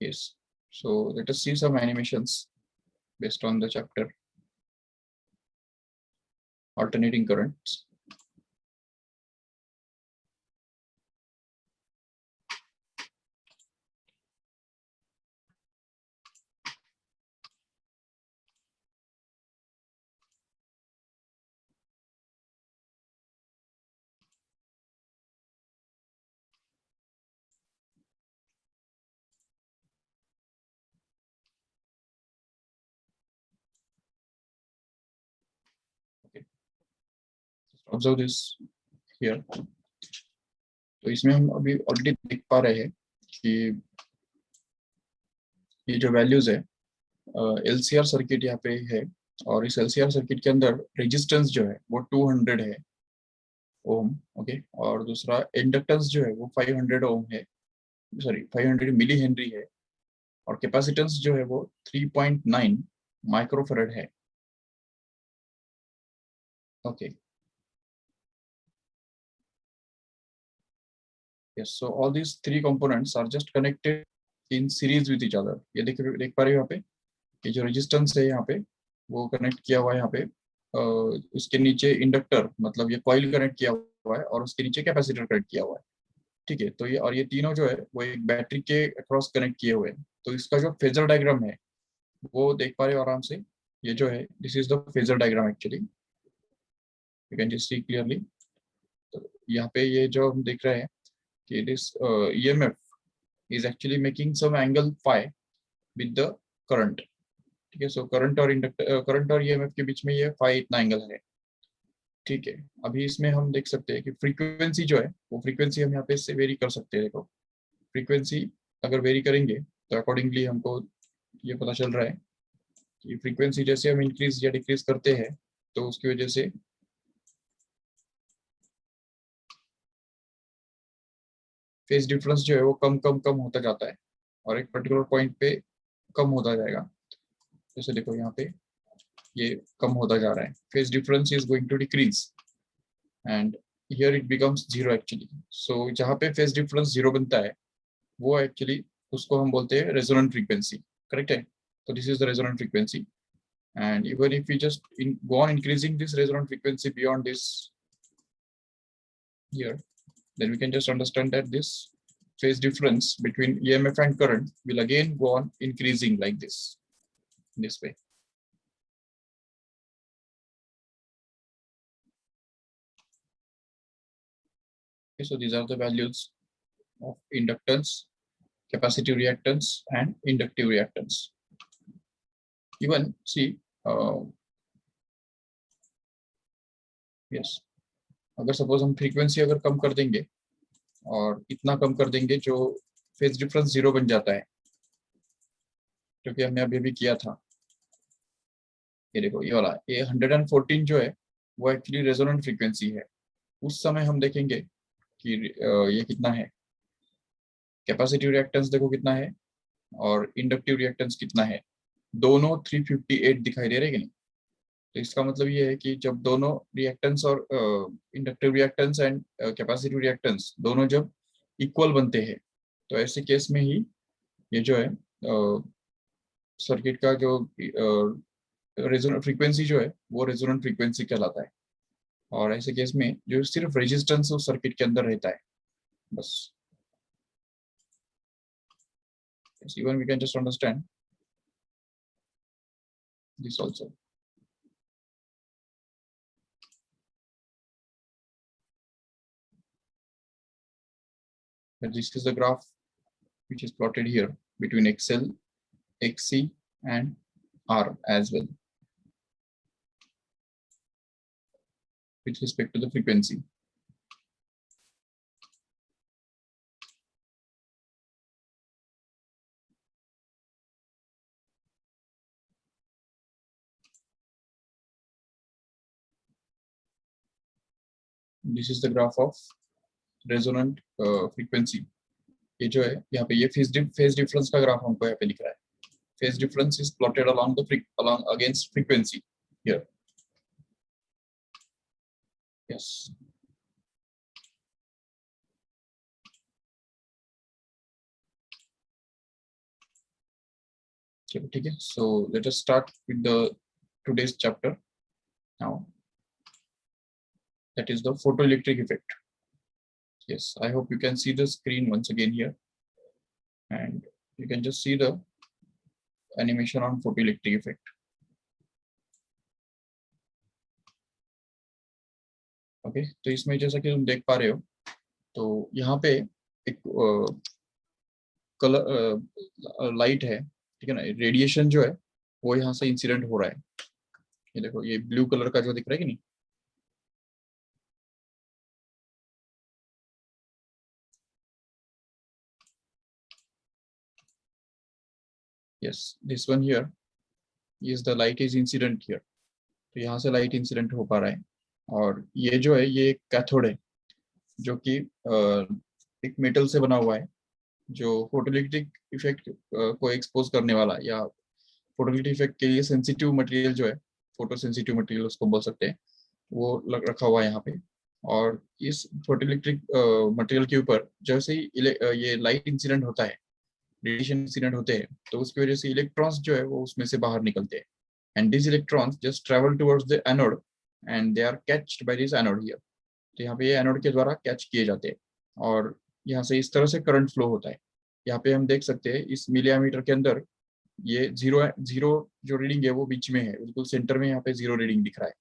Yes. So let us see some animations based on the chapter alternating currents. Okay. Just observe this here. तो इसमें हम अभी already देख पा रहे हैं कि ये जो वैल्यूज है एलसीआर सर्किट यहाँ पे है, और इस एलसीआर सर्किट के अंदर रेजिस्टेंस जो है वो 200 है ओम। ओके, और दूसरा इंडक्टेंस जो है वो 500 ओम है, सॉरी 500 मिली हेनरी है, और कैपेसिटेंस जो है वो 3.9 माइक्रोफैराड है। Okay, yes, so all these three components are just connected in series with each other. ये देख पा रहे हो यहाँ पे, ये जो रेजिस्टेंस है यहाँ पे वो कनेक्ट किया हुआ है यहाँ पे, उसके नीचे इंडक्टर मतलब ये कॉइल कनेक्ट किया हुआ है, और उसके नीचे कैपेसिटर कनेक्ट किया हुआ है। ठीक है, तो ये और ये तीनों जो है वो एक बैटरी के अक्रॉस कनेक्ट किए हुए हैं। तो इसका जो फेजर डायग्राम है वो देख पा रहे हो आराम से, ये जो है this is the phasor diagram actually, you can just see clearly. तो यहाँ पे ये जो हम देख रहे हैं कि this EMF is actually making some angle phi with the current। ठीक है, सो करंट और इंडक्टर करंट और ईएमएफ के बीच में ये फाई इतना एंगल है। ठीक है, अभी इसमें हम देख सकते हैं कि फ्रीक्वेंसी जो है वो फ्रीक्वेंसी हम यहाँ पे से वेरी कर सकते हैं। देखो फ्रीक्वेंसी अगर वेरी करेंगे तो अकॉर्डिंगली हमको ये पता चल रहा है कि फ्रीक्वेंसी जैसे हम इंक्रीज या डिक्रीज करते हैं तो उसकी वजह से फेज डिफरेंस जो है वो कम कम कम होता जाता है, और एक पर्टिकुलर पॉइंट पे कम होता जाएगा। जैसे देखो यहाँ पे ये कम होता जा रहा है, phase difference is going to decrease and here it becomes zero actually. So जहाँ पे फेज डिफरेंस जीरो बनता है वो एक्चुअली उसको हम बोलते हैं रेजोनेंट फ्रीक्वेंसी। करेक्ट है, तो this is the resonant frequency, and even if we just go on increasing this resonant frequency beyond this here, then we can just understand that this phase difference between EMF and current will again go on increasing like this, in this way. Okay, so these are the values of inductance, capacitive reactance and inductive reactance. Even see yes, अगर suppose हम frequency अगर कम कर देंगे और इतना कम कर देंगे जो फेज डिफरेंस जीरो बन जाता है, क्योंकि हमने अभी भी किया था। ये देखो ये वाला ये 114 जो है वो एक्चुअली रेजोनेंट फ्रीक्वेंसी है। उस समय हम देखेंगे कि ये कितना है, कैपेसिटिव रिएक्टेंस देखो कितना है और इंडक्टिव रिएक्टेंस कितना है, दोनों 358 दिखाई दे रहे हैं कि नहीं। तो इसका मतलब ये है कि जब दोनों रिएक्टेंस और inductive reactance and capacitive reactance दोनों जब इक्वल बनते हैं तो ऐसे केस में ही ये जो है सर्किट का जो रेजोनेंट फ्रीक्वेंसी जो है वो रेजोनेंट फ्रीक्वेंसी कहलाता है। और ऐसे केस में जो सिर्फ रेजिस्टेंस उस सर्किट के अंदर रहता है बस। Even we can just understand this also. But this is the graph which is plotted here between XL, XC and R as well with respect to the frequency. This is the graph of resonant frequency. ये जो है यहाँ पे ये phase difference का graph हमको यहाँ पे दिख रहा है। Phase difference is plotted along against frequency here. Yes. चलो ठीक है, सो let us start with the today's chapter now, that is the photoelectric effect. Yes, I hope you can see the screen once again here, and you can just see the animation on photoelectric effect. Okay तो इसमें जैसा कि तुम देख पा रहे हो, तो यहाँ पे एक कलर लाइट है, ठीक है ना, रेडिएशन जो है वो यहाँ से इंसिडेंट हो रहा है। ये देखो, ये ब्लू कलर का जो दिख रहा है कि नहीं, yes this one here is the light is incident here. तो यहाँ से लाइट इंसिडेंट हो पा रहा है, और ये जो है ये कैथोड है, जो कि एक मेटल से बना हुआ है, जो फोटोइलेक्ट्रिक इफेक्ट को एक्सपोज करने वाला, या फोटोइलेक्ट्रिक इफेक्ट के लिए सेंसिटिव मटेरियल जो है, फोटो सेंसिटिव मटेरियल उसको बोल सकते हैं, वो रखा हुआ है यहाँ पे। और इस फोटोइलेक्ट्रिक मटेरियल के ऊपर जैसे ही ये लाइट इंसिडेंट होता है, रेडिएशन इंसिडेंट होते हैं, तो उसकी वजह से इलेक्ट्रॉन्स जो है वो उसमें से बाहर निकलते हैं, and this electrons just travel towards the anode and they are caught by this anode here. तो यहाँ पे ये एनोड के द्वारा कैच किए जाते हैं, और यहाँ से इस तरह से करंट फ्लो होता है। यहाँ पे हम देख सकते हैं इस मिली एमीटर के अंदर ये जीरो जीरो जो रीडिंग है वो बीच में है, बिल्कुल सेंटर में यहाँ पे जीरो रीडिंग दिख रहा है।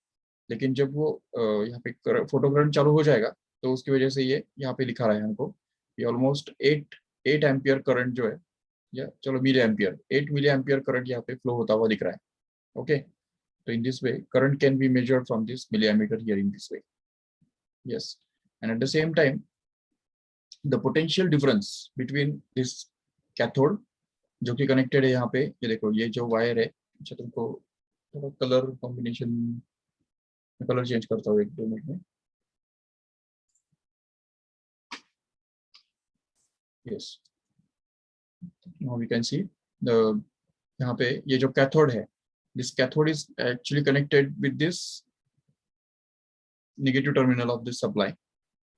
लेकिन जब वो यहाँ पे फोटो करंट चालू हो जाएगा, तो उसकी वजह से ये यहाँ पे दिखा रहा है हमको, ये ऑलमोस्ट 8 एम्पियर करंट जो है, या चलो milliampere, 8 milliampere current यहाँ पे फ्लो होता हुआ दिख रहा है। ओके, तो in this way current can be measured from this milliammeter here in this way. yes, and at the same time the potential difference between this cathode जो कि कनेक्टेड है यहाँ पे, ये देखो ये जो वायर है, अच्छा तुमको थोड़ा कलर कॉम्बिनेशन, कलर चेंज करता हूँ 1-2 मिनट में। Yes, now we can see the, यहाँ पे ये जो कैथोड है, this cathode is actually connected with this negative terminal of this supply,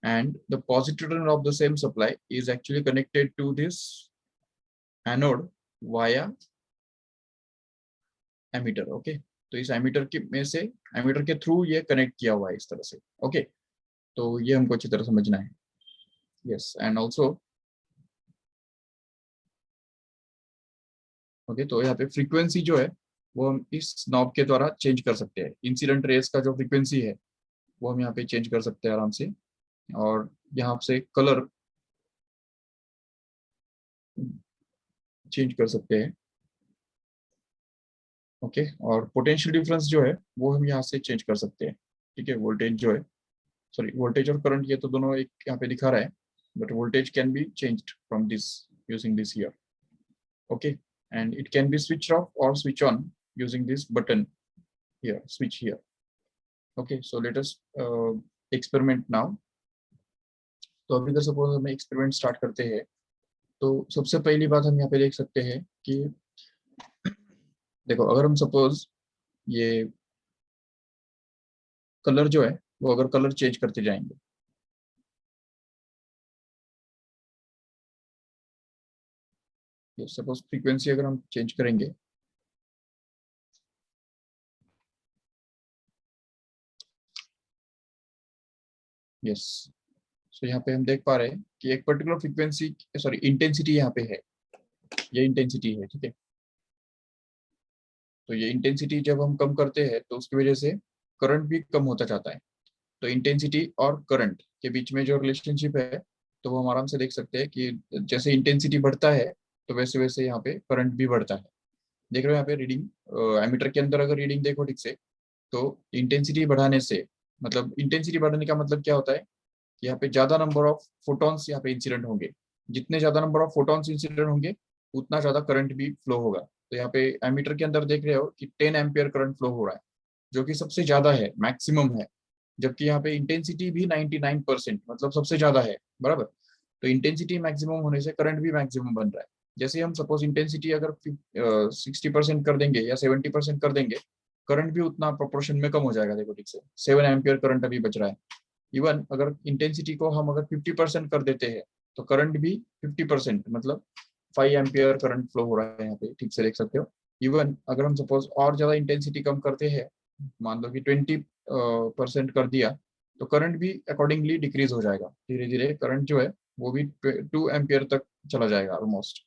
and the positive terminal of the same supply is actually connected to this anode via ammeter. Okay, तो इस ammeter के में से, ammeter के through ये connect किया हुआ है इस तरह से। ओके, तो ये हमको अच्छी तरह समझना है। यस, एंड ऑल्सो ओके, तो यहाँ पे फ्रीक्वेंसी जो है वो हम इस नॉब के द्वारा चेंज कर सकते हैं। इंसिडेंट रेस का जो फ्रीक्वेंसी है वो हम यहाँ पे चेंज कर सकते हैं आराम से, और यहाँ से कलर चेंज कर सकते हैं। ओके, और पोटेंशियल डिफरेंस जो है वो हम यहाँ से चेंज कर सकते हैं। ठीक है, वोल्टेज जो है, सॉरी वोल्टेज और करंट ये तो दोनों एक यहाँ पे दिखा रहा है, but voltage can be changed from this using this here. Okay, and it can be switch off और switch on using this button here, switch here. Okay, so let us experiment now. तो अभी अगर suppose हमें experiment start करते हैं, तो सबसे पहली बात हम यहाँ पे देख सकते हैं कि देखो, अगर हम सपोज ये कलर जो है वो अगर कलर चेंज करते जाएंगे, सपोज फ्रीक्वेंसी अगर हम चेंज करेंगे, यस, सो यहाँ पे हम देख पा रहे हैं कि एक पर्टिकुलर फ्रीक्वेंसी, सॉरी इंटेंसिटी यहाँ पे है, ये इंटेंसिटी है। ठीक है, तो ये इंटेंसिटी जब हम कम करते हैं तो उसकी वजह से करंट भी कम होता जाता है। तो इंटेंसिटी और करंट के बीच में जो रिलेशनशिप है, तो वो हम आराम से देख सकते हैं कि जैसे इंटेंसिटी बढ़ता है तो वैसे वैसे यहाँ पे करंट भी बढ़ता है। देख रहे हो यहाँ पे रीडिंग, एमीटर के अंदर अगर रीडिंग देखो ठीक से, तो इंटेंसिटी बढ़ाने से, मतलब इंटेंसिटी बढ़ाने का मतलब क्या होता है, यहाँ पे ज्यादा नंबर ऑफ फोटॉन्स यहाँ पे इंसिडेंट होंगे। जितने ज्यादा नंबर ऑफ फोटॉन्स इंसिडेंट होंगे उतना ज्यादा करंट भी फ्लो होगा। तो यहाँ पे एमीटर के अंदर देख रहे हो कि 10 एम्पियर करंट फ्लो हो रहा है, जो कि सबसे ज्यादा है, मैक्सिमम है। जबकि यहाँ पे इंटेंसिटी भी 99%, मतलब सबसे ज्यादा है, बराबर। तो इंटेंसिटी मैक्सिमम होने से करंट भी मैक्सिमम बन रहा है। जैसे हम सपोज इंटेंसिटी अगर 60% कर देंगे या 70% कर देंगे, करंट भी उतना प्रोपोर्शन में कम हो जाएगा। देखो ठीक से 7 एम्पियर करंट अभी बच रहा है। इवन अगर इंटेंसिटी को हम अगर 50% कर देते हैं, तो करंट भी 50%, मतलब 5 एम्पियर करंट फ्लो हो रहा है यहाँ पे, ठीक से देख सकते हो। इवन अगर हम सपोज और ज्यादा इंटेंसिटी कम करते हैं, मान लो कि 20% कर दिया, तो करंट भी अकॉर्डिंगली डिक्रीज हो जाएगा। धीरे धीरे करंट जो है वो भी 2 एम्पियर तक चला जाएगा ऑलमोस्ट।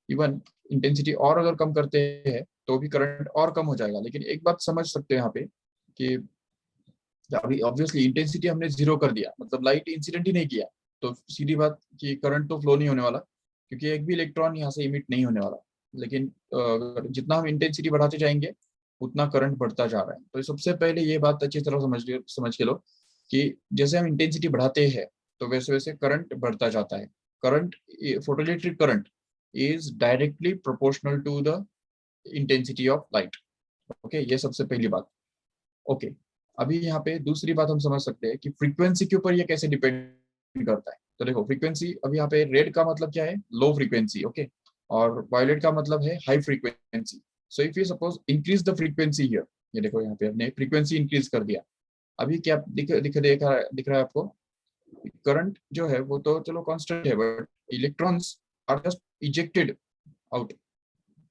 इवन इंटेंसिटी और अगर कम करते हैं तो भी करंट और कम हो जाएगा। लेकिन एक बात समझ सकते हैं यहाँ पे कि अभी ऑब्वियसली इंटेंसिटी हमने जीरो कर दिया, मतलब लाइट इंसिडेंट ही नहीं किया, तो सीधी बात कि करंट तो फ्लो नहीं होने वाला, क्योंकि एक भी इलेक्ट्रॉन यहाँ से इमिट नहीं होने वाला। लेकिन जितना हम इंटेंसिटी बढ़ाते जाएंगे उतना करंट बढ़ता जा रहा है। तो सबसे पहले ये बात अच्छी तरह समझ के लो कि जैसे हम इंटेंसिटी बढ़ाते हैं तो वैसे वैसे करंट बढ़ता जाता है। Current, photoelectric current is directly proportional to the intensity of light. Okay, ये सबसे पहली बात। ओके, अभी यहाँ पे दूसरी बात हम समझ सकते हैं कि फ्रीक्वेंसी के ऊपर ये कैसे डिपेंड करता है। तो देखो फ्रीक्वेंसी, अभी यहाँ पे रेड का मतलब क्या है, लो फ्रीक्वेंसी, ओके, और वायलेट का मतलब है high frequency. So if you suppose increase the frequency here, ये देखो यहाँ पे हमने फ्रीक्वेंसी इंक्रीज कर दिया। अभी क्या दिख रहा है आपको, करंट जो है वो तो चलो कांस्टेंट है, but electrons are just ejected out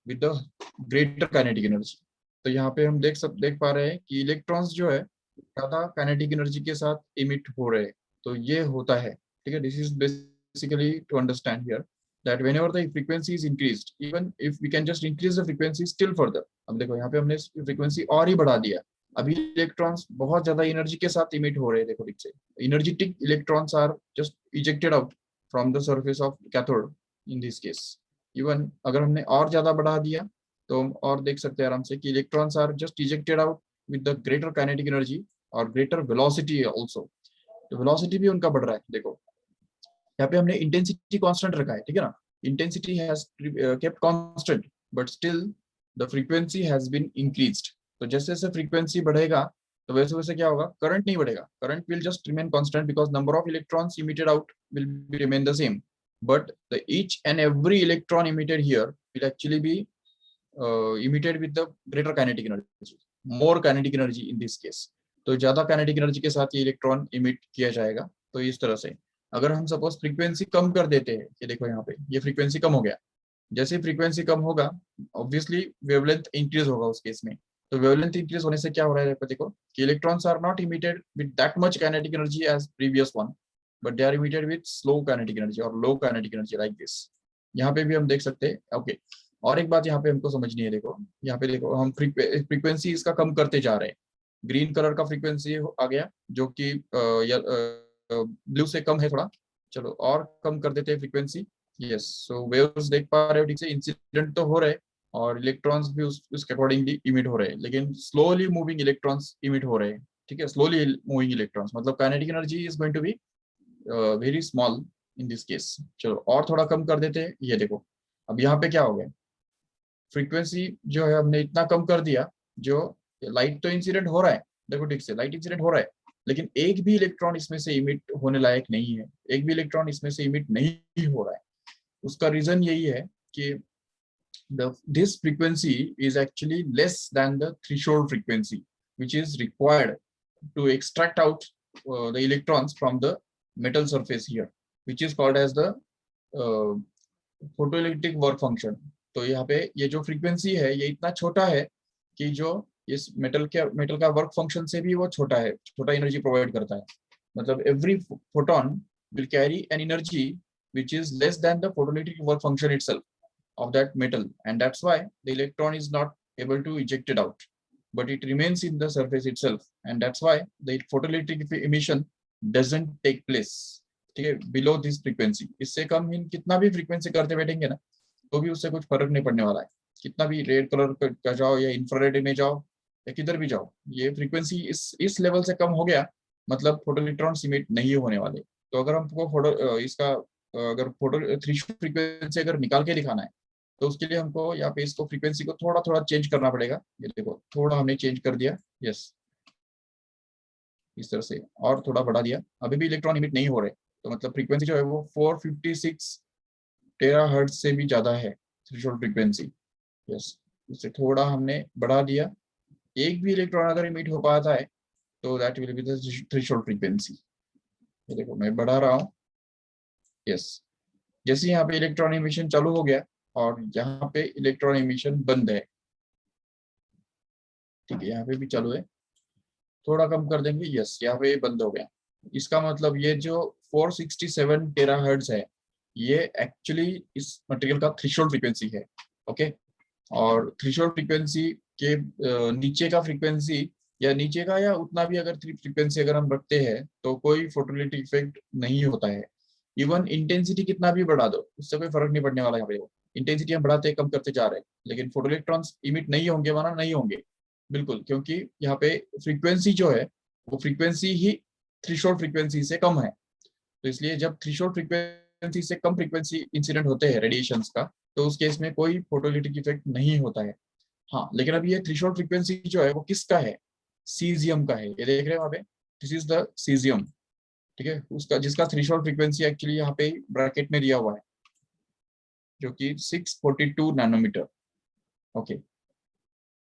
with the greater kinetic energy. तो यहाँ पे हम देख पा रहे हैं कि इलेक्ट्रॉन्स जो है ज्यादा काइनेटिक एनर्जी के साथ इमिट हो रहे हैं। तो ये होता है, ठीक है। This is basically to understand here that whenever the frequency is increased, even if we can just increase the frequency still further, अब देखो यहाँ पे हमने फ्रीक्वेंसी और ही बढ़ा दिया, अभी इलेक्ट्रॉन्स बहुत ज्यादा एनर्जी के साथ इमिट हो रहे हैं। देखो ठीक से, energetic electrons are just ejected out from the surface of cathode in this case. Even अगर हमने और ज्यादा बढ़ा दिया तो हम और देख सकते हैं आराम से कि electrons are just ejected out with the greater kinetic energy और ग्रेटर वेलोसिटी ऑल्सो। तो वेलोसिटी भी उनका बढ़ रहा है। देखो यहाँ पे हमने इंटेंसिटी कांस्टेंट रखा है, ठीक है ना, intensity has kept constant, but still the frequency has been increased. तो जैसे जैसे फ्रीक्वेंसी बढ़ेगा तो वैसे वैसे क्या होगा, करंट नहीं बढ़ेगा, current will just remain constant because number of electrons emitted out will be remain the same, but the each and every electron emitted here will actually be emitted with the greater kinetic energy, more kinetic energy in this case। तो ज्यादा kinetic energy के साथ ये electron emit किया जाएगा। तो इस तरह से अगर हम सपोज फ्रीक्वेंसी कम कर देते हैं, ये देखो यहाँ पे ये फ्रीक्वेंसी कम हो गया, जैसे फ्रीक्वेंसी कम होगा ऑब्वियसली वेवलेंथ इंक्रीज होगा उस केस में। तो वेवलेंथ इंक्रीज होने से क्या हो रहा है, देखो कि electrons are not emitted with that much kinetic energy as previous one, but they are emitted with slow kinetic energy और low kinetic energy like this. यहाँ पे भी हम देख सकते हैं। ओके, और एक बात यहाँ पे हमको समझनी है। देखो यहाँ पे देखो हम फ्रीक्वेंसी इसका कम करते जा रहे हैं। ग्रीन कलर का फ्रीक्वेंसी आ गया जो कि ब्लू से कम है थोड़ा, चलो और कम कर देते हैं फ्रीक्वेंसी। यस, सो वेव्स देख पा रहे हो ठीक से, इंसिडेंट तो हो रहे हैं और इलेक्ट्रॉन्स भी उसके अकॉर्डिंगली इमिट हो रहे हैं, लेकिन स्लोली मूविंग इलेक्ट्रॉन्स इमिट हो रहे हैं। ठीक है, स्लोली मूविंग इलेक्ट्रॉन्स मतलब kinetic energy is going to be very small in this case. चलो और थोड़ा कम कर देते हैं। ये देखो अब यहाँ पे क्या हो गया, फ्रीक्वेंसी जो है हमने इतना कम कर दिया, जो लाइट तो इंसिडेंट हो रहा है, देखो ठीक से लाइट इंसिडेंट हो रहा है, लेकिन एक भी इलेक्ट्रॉन इसमें से इमिट होने लायक नहीं है, एक भी इलेक्ट्रॉन इसमें से इमिट नहीं हो रहा है। उसका रीजन यही है कि this frequency is actually less than the threshold frequency which is required to extract out the electrons from the metal surface here, which is called as the uh, photoelectric work function। तो यहाँ पे ये जो frequency है ये इतना छोटा है कि जो इस मेटल का वर्क फंक्शन से भी वो छोटा है, छोटा एनर्जी प्रोवाइड करता है। मतलब every photon will carry N energy which is less than the photoelectric work function itself of that metal, and that's why the electron is not able to eject it out, but it remains in the surface itself, and that's why the photoelectric emission doesn't take place। ठीक है, below this frequency, इससे कम ही कितना भी frequency करते बैठेंगे ना तो भी उससे कुछ फर्क नहीं पड़ने वाला है। कितना भी रेड कलर का जाओ या इंफ्रारेड में जाओ या किधर भी जाओ, ये फ्रीक्वेंसी इस लेवल से कम हो गया मतलब फोटो इलेक्ट्रॉन इमिट नहीं होने वाले। तो अगर हमको फोटो इसका अगर फोटो थ्री फ्रीक्वेंसी अगर निकाल के दिखाना है तो उसके लिए हमको यहाँ पे इसको फ्रीक्वेंसी को थोड़ा थोड़ा चेंज करना पड़ेगा। ये देखो थोड़ा हमने चेंज कर दिया, यस, इस तरह से और थोड़ा बढ़ा दिया, अभी भी इलेक्ट्रॉन इमिट नहीं हो रहे। तो मतलब फ्रीक्वेंसी जो है वो 456 टेराहर्ट्ज से भी ज्यादा है थ्रेशोल्ड फ्रीक्वेंसी। यस, इससे थोड़ा हमने बढ़ा दिया, एक भी इलेक्ट्रॉन अगर इमिट हो पाता है तो that will be the threshold frequency. ये देखो मैं बढ़ा रहा हूँ, यस, जैसे यहाँ पे इलेक्ट्रॉन इमिशन चालू हो गया और यहाँ पे इलेक्ट्रॉन इमिशन बंद है, ठीक है, यहाँ पे भी चालू है, थोड़ा कम कर देंगे, यस यहाँ पे बंद हो गया। इसका मतलब ये जो 467 टेराहर्ट्ज है, ये एक्चुअली इस मटेरियल का थ्रेशोल्ड फ्रीक्वेंसी है। ओके, और थ्रेशोल्ड फ्रीक्वेंसी के नीचे का फ्रीक्वेंसी या नीचे का या उतना भी अगर फ्रीक्वेंसी अगर हम रखते हैं तो कोई फोटोलिटिक इफेक्ट नहीं होता है। इवन इंटेंसिटी कितना भी बढ़ा दो उससे कोई फर्क नहीं पड़ने वाला यहाँ पे। इंटेंसिटी हम बढ़ाते कम करते जा रहे हैं, लेकिन फोटोइलेक्ट्रॉन्स इमिट नहीं होंगे, माना नहीं होंगे बिल्कुल, क्योंकि यहाँ पे फ्रीक्वेंसी जो है वो फ्रीक्वेंसी ही थ्रेशोल्ड फ्रीक्वेंसी से कम है। तो इसलिए जब थ्रेशोल्ड फ्रीक्वेंसी से कम फ्रीक्वेंसी इंसिडेंट होते हैं रेडिएशंस का, तो उस केस में कोई फोटोलिटिक इफेक्ट नहीं होता है। हाँ, लेकिन अब ये थ्रेशोल्ड फ्रीक्वेंसी जो है वो किसका है, सीजियम का है। ये देख रहे हैं वहां पे, दिस इज द सीजियम। ठीक है, उसका जिसका थ्रेशोल्ड फ्रीक्वेंसी एक्चुअली यहाँ पे ब्रैकेट में दिया हुआ है, जो कि 642 नैनोमीटर। ओके,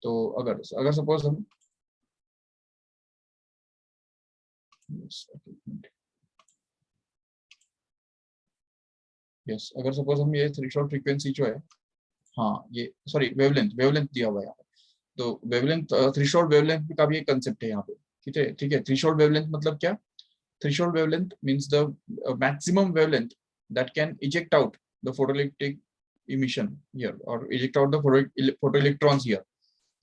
तो अगर अगर सपोज हम यस अगर सपोज हम ये थ्रेशोल्ड फ्रीक्वेंसी जो है, हाँ ये सॉरी वेवलेंथ, वेवलेंथ दिया हुआ है यहाँ पे। तो वेवलेंथ, थ्रेशोल्ड वेवलेंथ का भी एक कंसेप्ट है यहाँ पे। ठीक है, ठीक है, थ्रेशोल्ड वेवलेंथ मतलब क्या? Threshold wavelength means the maximum wavelength that can eject out the photoelectric emission here or eject out the photoelectrons here.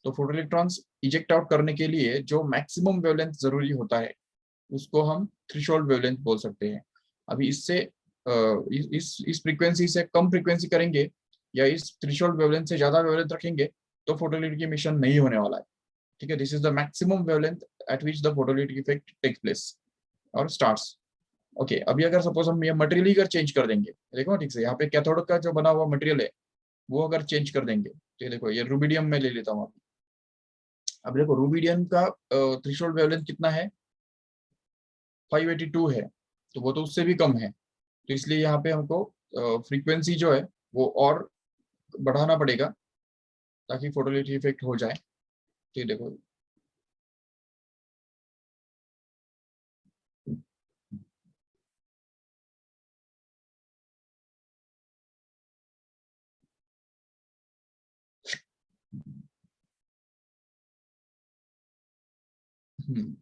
तो photoelectrons eject out करने के लिए जो maximum wavelength जरूरी होता है उसको हम threshold wavelength बोल सकते हैं। अभी इससे इस फ्रीक्वेंसी से कम फ्रीक्वेंसी करेंगे या इस थ्रेशोल्ड वेवलेंथ से ज्यादा वेवलेंथ रखेंगे तो फोटोलिटिक इमिशन नहीं होने वाला है। ठीक है, this is the maximum wavelength at which the photolytic effect takes place और स्टार्ट्स। ओके, अभी अगर सपोज हम ये मटेरियल ही अगर चेंज कर देंगे, देखो ठीक से यहाँ पे कैथोड का जो बना हुआ मटेरियल है वो अगर चेंज कर देंगे, तो देखो ये रूबिडियम में ले लेता हूँ अभी। अब देखो रूबिडियम का थ्रेशोल्ड वेवलेंथ कितना है, 582 है, तो वो तो उससे भी कम है। तो इसलिए यहाँ पे हमको फ्रीक्वेंसी जो है वो और बढ़ाना पड़ेगा ताकि फोटोलिटिक इफेक्ट हो जाए। तो ये देखो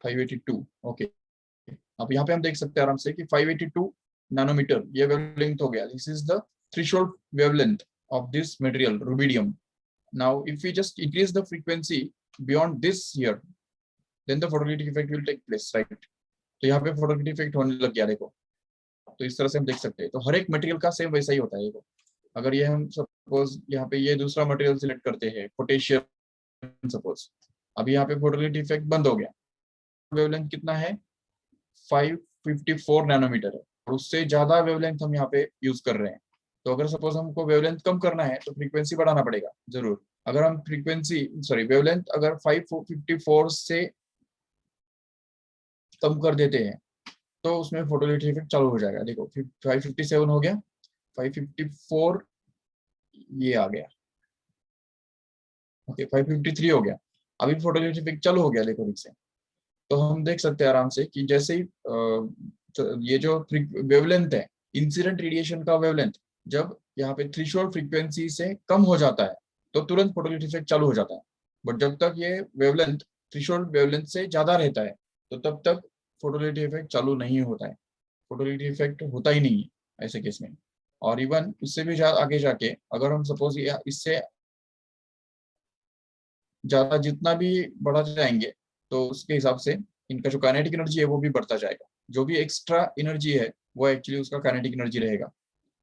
582। ओके, अब यहाँ पे हम देख सकते हैं आराम से कि 582 नैनोमीटर ये वेवलेंथ हो गया। This is the threshold wavelength of this material rubidium. Now if we just increase the frequency beyond this here, then the photolytic effect will take place, right. तो यहाँ पे फोटोलिटिक इफेक्ट होने लग गया देखो। तो इस तरह से हम देख सकते हैं, तो हर एक मटेरियल का सेम वैसा ही होता है। देखो अगर ये हम सपोज यहाँ पे ये दूसरा मटेरियल सिलेक्ट करते हैं पोटेशियम सपोज, अभी यहाँ पे फोटोलिटिक इफेक्ट बंद हो गया। वेवलेंथ कितना है, 554 नैनोमीटर है, और उससे ज्यादा वेवलेंथ हम यहाँ पे यूज कर रहे हैं। तो अगर सपोज हमको वेवलेंथ कम करना है तो फ्रीक्वेंसी बढ़ाना पड़ेगा जरूर। अगर हम फ्रीक्वेंसी सॉरी वेवलेंथ अगर 554 से कम कर देते हैं तो उसमें फोटोलिटिक इफेक्ट चालू हो जाएगा। देखो 557 हो गया, 554 ये आ गया, ओके 553 हो गया, अभी फोटोलिटिक इफेक्ट चालू हो गया देखो ठीक से। तो हम देख सकते हैं आराम से कि जैसे ही तो ये जो वेवलेंथ है इंसिडेंट रेडिएशन का वेवलेंथ, जब यहाँ पे थ्रेशोल्ड फ्रीक्वेंसी से कम हो जाता है तो तुरंत फोटोलिटिक इफेक्ट चालू हो जाता है। बट जब तक ये वेवलेंथ थ्रेशोल्ड वेवलेंथ से ज्यादा रहता है तो तब तक फोटोलिटिक इफेक्ट चालू नहीं होता है। फोटोलिटिक इफेक्ट होता ही नहीं है ऐसे केस में। और इवन उससे भी आगे जाके अगर हम सपोज इससे ज्यादा जितना भी बढ़ा जाएंगे तो उसके हिसाब से इनका जो काइनेटिक एनर्जी है वो भी बढ़ता जाएगा। जो भी एक्स्ट्रा एनर्जी है वो एक्चुअली उसका काइनेटिक एनर्जी रहेगा।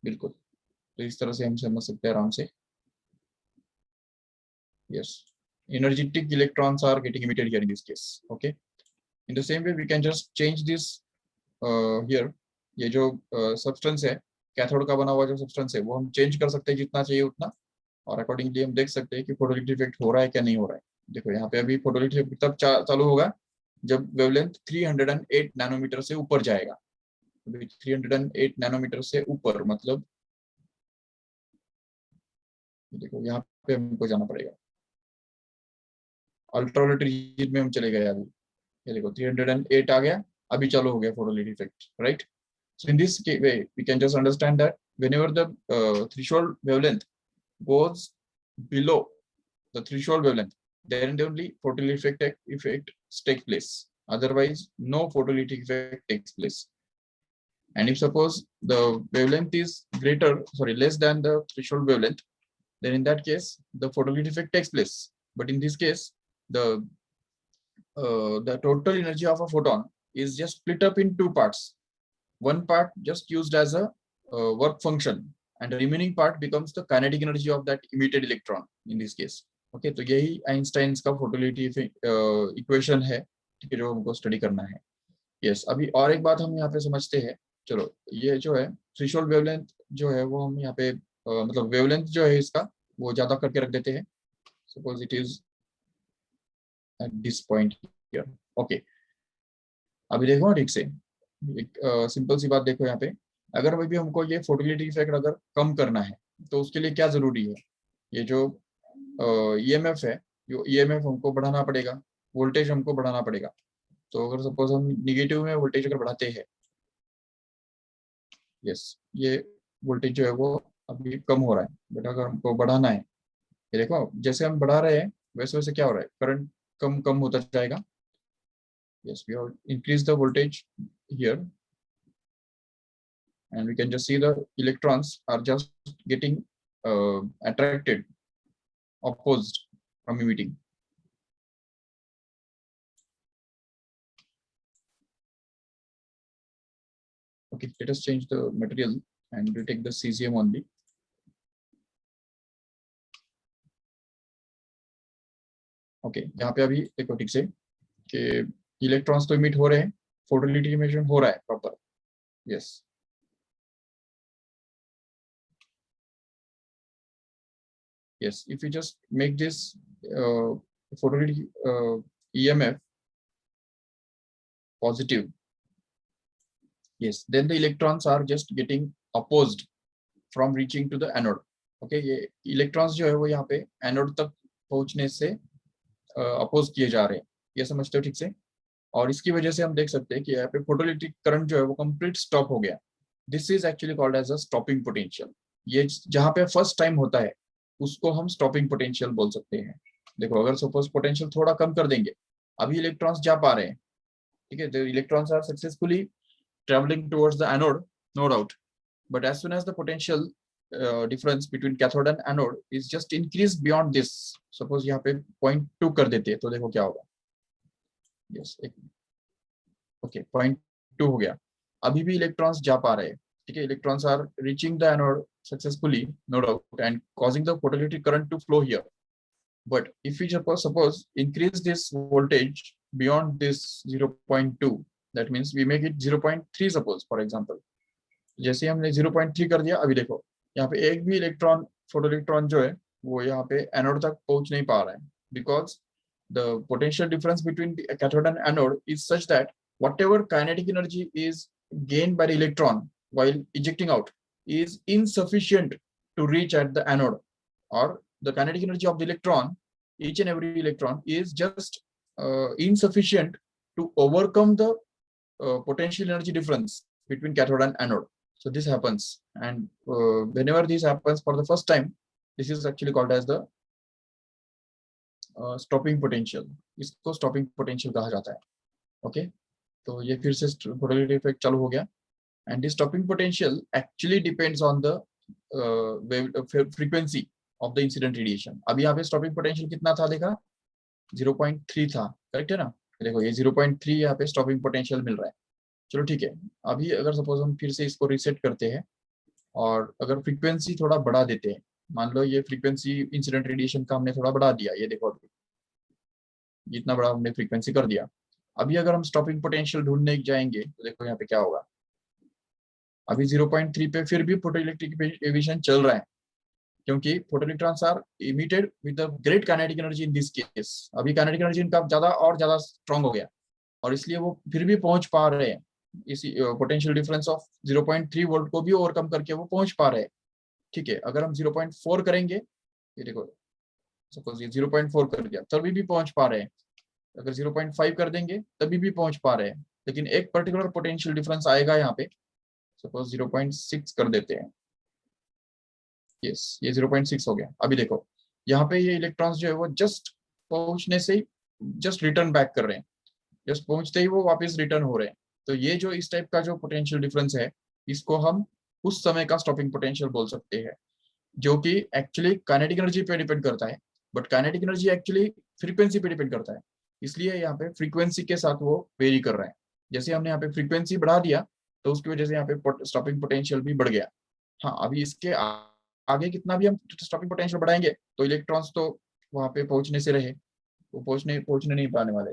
बिल्कुल, तो इस तरह से हम समझ सकते हैं आराम से। Yes, energetic electrons are getting emitted here in this case. Okay, in the same way we can just change this here। ये जो सब्सटेंस है, कैथोड का बना हुआ जो सब्सटेंस है वो हम चेंज कर सकते हैं जितना चाहिए उतना, और अकॉर्डिंगली हम देख सकते हैं कि फोटोलिटिक इफेक्ट हो रहा है क्या नहीं हो रहा है। देखो यहाँ पे अभी फोटोलिटिक इफेक्ट तब चालू होगा जब वेवलेंथ 308 नैनोमीटर से ऊपर जाएगा। अभी 308 नैनोमीटर से ऊपर मतलब देखो यहाँ पे हमको जाना पड़ेगा, अल्ट्रावायलेट रीजन में हम चले गए अभी। ये देखो 308 आ गया, अभी चालू हो गया photolytic effect, right. So in this way we can just understand that whenever the threshold wavelength goes below the threshold wavelength, then and only photoelectric effect takes place. Otherwise no photoelectric effect takes place. And if suppose the wavelength is less than the threshold wavelength, then in that case the photoelectric effect takes place. But in this case, the total energy of a photon is just split up in two parts. One part just used as a work function, and the remaining part becomes the kinetic energy of that emitted electron in this case. Okay, तो यही Einstein's का फोटोलिटी equation है, ठीक है, जो हमको study करना है. यस, अभी और एक बात हम यहाँ पे समझते हैं. चलो, ये जो है थ्रेशोल्ड वेवलेंथ जो है वो हम यहाँ पे मतलब वेवलेंथ जो है इसका वो ज्यादा करके रख देते हैं. Suppose it is at this point here. Okay, अभी देखो ठीक से, एक सिंपल सी बात देखो यहाँ पे. अगर अभी भी हमको ये फोटोलिटी इफेक्ट अगर कम करना है तो उसके लिए क्या जरूरी है? ये जो ईएमएफ है, जो ईएमएफ हमको बढ़ाना पड़ेगा, वोल्टेज हमको बढ़ाना पड़ेगा. तो अगर सपोज हम निगेटिव में वोल्टेज अगर बढ़ाते हैं, यस, ये वोल्टेज जो है वो अभी कम हो रहा है, बट अगर हमको बढ़ाना है, ये देखो जैसे हम बढ़ा रहे हैं वैसे वैसे क्या हो रहा है, करंट कम कम होता जाएगा. Yes, we have increased the voltage here, and we can just see the electrons are just getting attracted, opposed from emitting. Okay, let us change the material and we'll take the cesium only. Okay, यहाँ पे अभी देखो ठीक से कि electrons तो emit हो रहे हैं, फोटोलिटी इमिशन हो रहा है proper. Yes, yes, if you just make this photolytic EMF positive, yes, then the electrons are just getting opposed from reaching to the anode. Okay, ये electrons जो है वो यहाँ पे anode तक पहुंचने से अपोज किए जा रहे हैं, ये समझते हो ठीक से. और इसकी वजह से हम देख सकते हैं कि यहाँ पे फोटोइलेक्ट्रिक करंट जो है वो कंप्लीट स्टॉप हो गया. This is actually called as a stopping potential. ये जहाँ पे फर्स्ट टाइम होता है उसको हम स्टॉपिंग पोटेंशियल बोल सकते हैं. देखो, अगर सपोज पोटेंशियल थोड़ा कम कर देंगे, अभी इलेक्ट्रॉन्स जा पा रहे हैं, ठीक है, the electrons are successfully travelling towards the anode, no doubt. But as soon as the potential difference between cathode and anode is just increase beyond this, suppose यहाँ पे 0.2 कर देते हैं, तो देखो क्या होगा. यस, ओके, 0.2 हो गया. अभी भी इलेक्ट्रॉन्स जा पा रहे हैं, ठीक है, electrons are reaching the anode successfully, no doubt, and causing the photoelectric current to flow here. But if we suppose increase this voltage beyond this 0.2, that means we make it 0.3 suppose, for example. जैसे हमने 0.3 कर दिया, अभी देखो यहाँ पे एक भी इलेक्ट्रॉन, फोटो इलेक्ट्रॉन जो है वो यहाँ पे एनोड तक पहुंच नहीं पा रहा है, because the potential difference between the cathode and anode is such that whatever kinetic energy is gained by the electron while ejecting out is insufficient to reach at the anode, or the kinetic energy of the electron, each and every electron, is just insufficient to overcome the potential energy difference between cathode and anode. So this happens, and whenever this happens for the first time, this is actually called as the stopping potential. इसको stopping potential कहा जाता है. Okay, तो ये फिर से फोटोलिटी effect चालू हो गया. And this stopping potential actually depends on the frequency of the incident radiation. अभी यहाँ पे स्टॉपिंग पोटेंशियल कितना था, देखा 0.3 था, करेक्ट है ना. देखो ये 0.3 यहाँ पे स्टॉपिंग पोटेंशियल मिल रहा है. चलो ठीक है, अभी अगर सपोज हम फिर से इसको रीसेट करते हैं और अगर फ्रीक्वेंसी थोड़ा बढ़ा देते हैं, मान लो ये फ्रीक्वेंसी इंसिडेंट रेडिएशन का हमने थोड़ा बढ़ा दिया, ये देखो अभी इतना बड़ा हमने फ्रीक्वेंसी कर दिया. अभी अगर हम स्टॉपिंग पोटेंशियल ढूंढने जाएंगे तो देखो यहाँ पे क्या होगा. अभी 0.3 पे फिर भी फोटोइलेक्ट्रिक एमिशन चल रहा है, क्योंकि photoelectrons are emitted with the great kinetic energy in this case. अभी काइनेटिक एनर्जी इनका ज्यादा और ज्यादा स्ट्रांग हो गया, और इसलिए वो फिर भी पहुंच पा रहे हैं. इसी पोटेंशियल डिफरेंस ऑफ 0.3 वोल्ट को भी ओवरकम करके वो पहुंच पा रहे हैं. ठीक है, अगर हम 0.4 करेंगे, ये देखो सपोज ये 0.4 कर दिया, तभी भी पहुंच पा रहे हैं. अगर 0.5 कर देंगे तभी भी पहुंच पा रहे हैं. लेकिन एक पर्टिकुलर पोटेंशियल डिफरेंस आएगा यहाँ पे, सपोज 0.6 कर देते हैं. यस, ये 0.6 हो गया. अभी देखो यहाँ पे ये इलेक्ट्रॉन्स जो है वो जस्ट पहुंचने से ही जस्ट रिटर्न बैक कर रहे हैं, जस्ट पहुंचते ही वो वापस रिटर्न हो रहे हैं। तो ये जो इस टाइप का जो पोटेंशियल डिफरेंस है, इसको हम उस समय का स्टॉपिंग पोटेंशियल बोल सकते हैं, जो कि एक्चुअली काइनेटिक एनर्जी पे डिपेंड करता है। But kinetic energy actually frequency पे डिपेंड करता है, इसलिए यहाँ पे फ्रीक्वेंसी के साथ वो वेरी कर रहे हैं। जैसे हमने यहाँ पे फ्रीक्वेंसी बढ़ा दिया, तो उसकी वजह से यहाँ पे स्टॉपिंग पोटेंशियल भी बढ़ गया। हाँ, अभी इसके आगे कितना भी हम स्टॉपिंग पोटेंशियल बढ़ाएंगे, तो इलेक्ट्रॉन्स तो वहां पे पहुंचने से रहे, वो पहुंचने नहीं पाने वाले।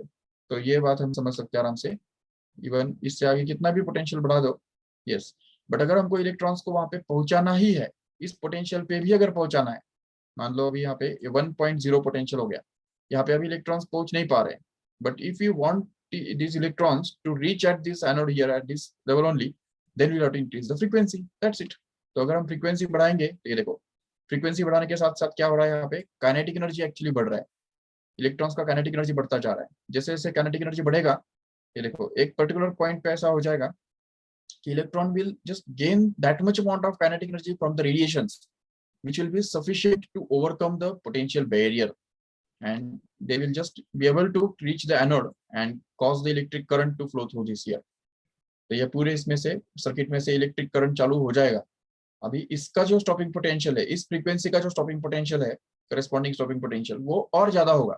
तो ये बात हम समझ सकते हैं आराम से। इवन इससे आगे कितना भी पोटेंशियल बढ़ा दो, यस, बट अगर हमको इलेक्ट्रॉन्स को वहां पे पहुंचाना ही है, इस पोटेंशियल पे भी अगर पहुंचाना है, मान लो अभी यहाँ पे 1.0 पोटेंशियल हो गया, यहाँ पे अभी इलेक्ट्रॉन्स पहुंच नहीं पा रहे, but if you want these electrons to reach at this anode here at this level only, then we'll have to increase the frequency, that's it। तो अगर हम फ्रीक्वेंसी बढ़ाएंगे, तो ये देखो फ्रीक्वेंसी बढ़ाने के साथ साथ क्या हो रहा है, यहाँ पे काइनेटिक एनर्जी एक्चुअली बढ़ रहा है, इलेक्ट्रॉन्स का काइनेटिक एनर्जी बढ़ता जा रहा है। जैसे जैसे काइनेटिक एनर्जी बढ़ेगा, ये देखो एक पर्टिकुलर पॉइंट पे ऐसा हो जाएगा कि electron will just gain that much amount of kinetic energy from the radiations which will be sufficient to overcome the potential barrier, and they will just be able to reach the anode and cause the electric current to flow through this here। तो ये पूरे इसमें से circuit में से electric current चालू हो जाएगा। अभी इसका जो स्टॉपिंग पोटेंशियल है, इस फ्रीक्वेंसी का जो स्टॉपिंग पोटेंशियल है, करस्पॉन्डिंग स्टॉपिंग पोटेंशियल वो और ज्यादा होगा।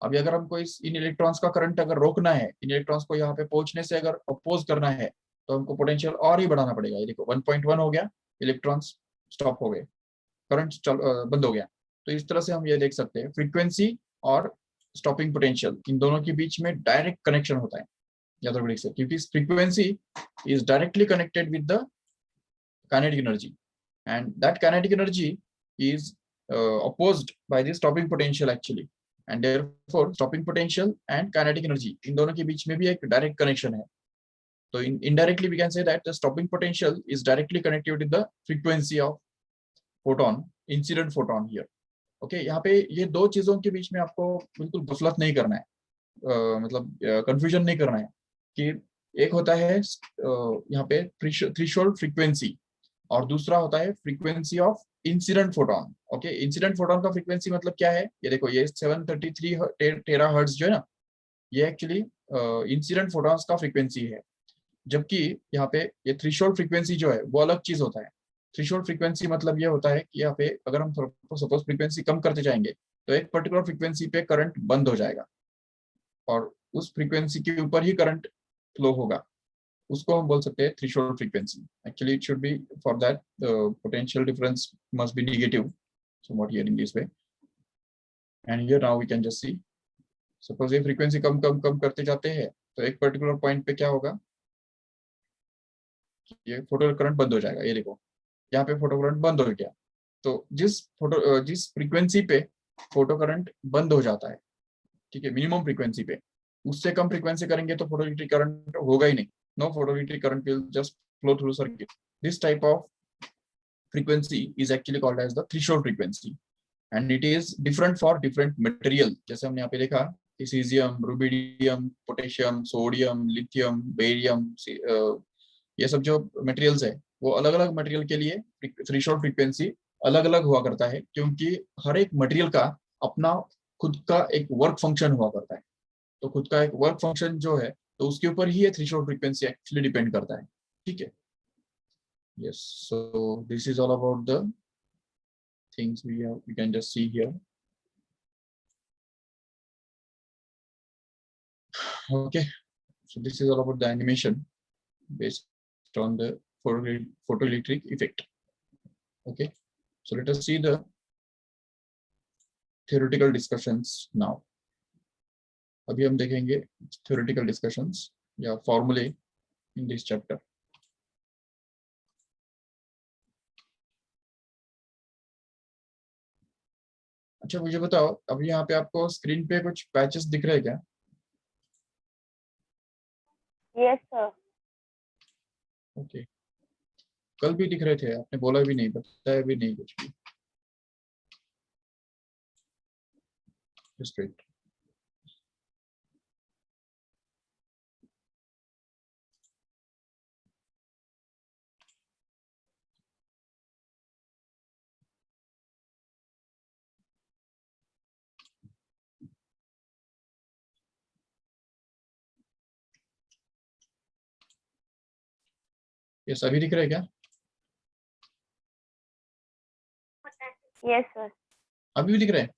अभी अगर हमको इन इलेक्ट्रॉन्स का करंट अगर रोकना है, इन इलेक्ट्रॉन्स को यहाँ पे पहुंचने से अगर अपोज करना है, तो हमको पोटेंशियल और ही बढ़ाना पड़ेगा। ये देखो 1.1 हो गया, इलेक्ट्रॉन्स स्टॉप हो गए, करंट बंद हो गया। तो इस तरह से हम ये देख सकते हैं फ्रीक्वेंसी और स्टॉपिंग पोटेंशियल, इन दोनों के बीच में डायरेक्ट कनेक्शन होता है, याद रखने से, क्योंकि frequency is directly connected with the kinetic energy, and that kinetic energy is opposed by the stopping potential actually, and therefore stopping potential and kinetic energy इन दोनों के बीच में भी एक डायरेक्ट कनेक्शन है। तो indirectly we can say that the stopping potential is directly connected with the frequency of photon, incident photon here। Okay, यहाँ पे ये दो चीजों के बीच में आपको बिल्कुल गफलत नहीं करना है, मतलब कंफ्यूजन नहीं करना है कि एक होता है यहाँ पे थ्रेशोल्ड फ्रीक्वेंसी, और दूसरा होता है frequency of incident photon. Okay, incident photon का फ्रीक्वेंसी मतलब क्या है, ये देखो ये 733 टेरा हर्ट्ज जो है ना, ये एक्चुअली इंसिडेंट फोटॉन्स का फ्रीक्वेंसी है। जबकि यहाँ पे ये थ्रेशोल्ड फ्रीक्वेंसी जो है वो अलग चीज होता है। थ्रेशोल्ड फ्रीक्वेंसी मतलब ये होता है कि यहाँ पे अगर हम सपोज फ्रीक्वेंसी कम करते जाएंगे, तो एक पर्टिकुलर फ्रीक्वेंसी पे करंट बंद हो जाएगा, और उस फ्रीक्वेंसी के ऊपर ही करंट फ्लो होगा, उसको हम बोल सकते हैं threshold frequency. Actually it should be for that potential difference must be negative, somewhat here in this way, and here now we can just see, suppose ये फ्रीक्वेंसी कम कम कम करते जाते हैं, तो एक पर्टिकुलर पॉइंट पे क्या होगा, ये फोटो करंट बंद हो जाएगा। ये देखो यहाँ पे फोटो करंट बंद हो गया। तो जिस फ्रीक्वेंसी पे फोटो करंट बंद हो जाता है, ठीक है, मिनिमम फ्रीक्वेंसी पे, उससे कम फ्रीक्वेंसी करेंगे तो फोटोइलेक्ट्रिक करंट होगा ही नहीं, no photoelectric current will just flow through circuit. This type of frequency is actually called as the threshold frequency, and it is different for different material। जैसे हमने यहाँ पे देखा कि caesium, rubidium, potassium, sodium, lithium, barium, ये सब जो materials है, वो अलग अलग मटेरियल के लिए थ्रेशोल्ड फ्रीक्वेंसी अलग अलग हुआ करता है, क्योंकि हर एक मटेरियल का अपना खुद का एक वर्क फंक्शन हुआ करता है। तो खुद का एक वर्क फंक्शन जो है, तो उसके ऊपर ही ये थ्रेशोल्ड फ्रीक्वेंसी एक्चुअली डिपेंड करता है, ठीक है। yes, so this is all about the things we can just see here। okay, so this is all about the animation based on the photoelectric effect। okay, so let us see the theoretical discussions now। अभी हम देखेंगे theoretical discussions या formulae in this chapter। अच्छा, मुझे बताओ अभी यहाँ पे आपको स्क्रीन पे कुछ पैचेस दिख रहे हैं क्या? Yes sir. ओके, कल भी दिख रहे थे, आपने बोला भी नहीं, बताया भी नहीं कुछ भी। स्ट्रेट ये सभी दिख रहा है क्या? Yes sir. अभी भी दिख रहा है?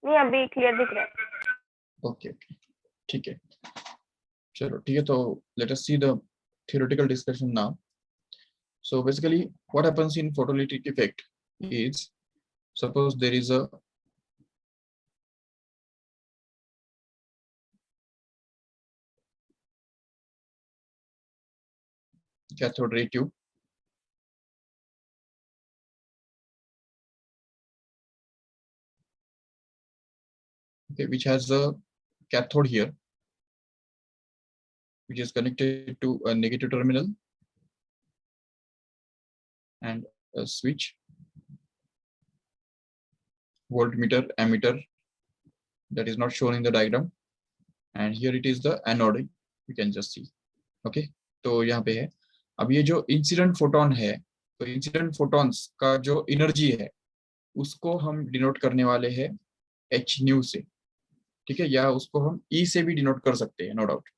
नहीं, अभी क्लियर दिख रहा है। ओके ओके, ठीक है, चलो ठीक है। तो let us see the theoretical discussion now. So basically what happens in photoelectric effect is, suppose there is a cathode ray tube, okay, which has a cathode here, which is connected to a negative terminal and a switch, voltmeter, ammeter, that is not shown in the diagram, and here it is the anode, you can just see. Okay, तो यहाँ पे है। अब ये जो incident photon है, तो incident photons का जो एनर्जी है उसको हम डिनोट करने वाले हैं एच न्यू से, ठीक है, या उसको हम ई से भी डिनोट कर सकते हैं, नो डाउट।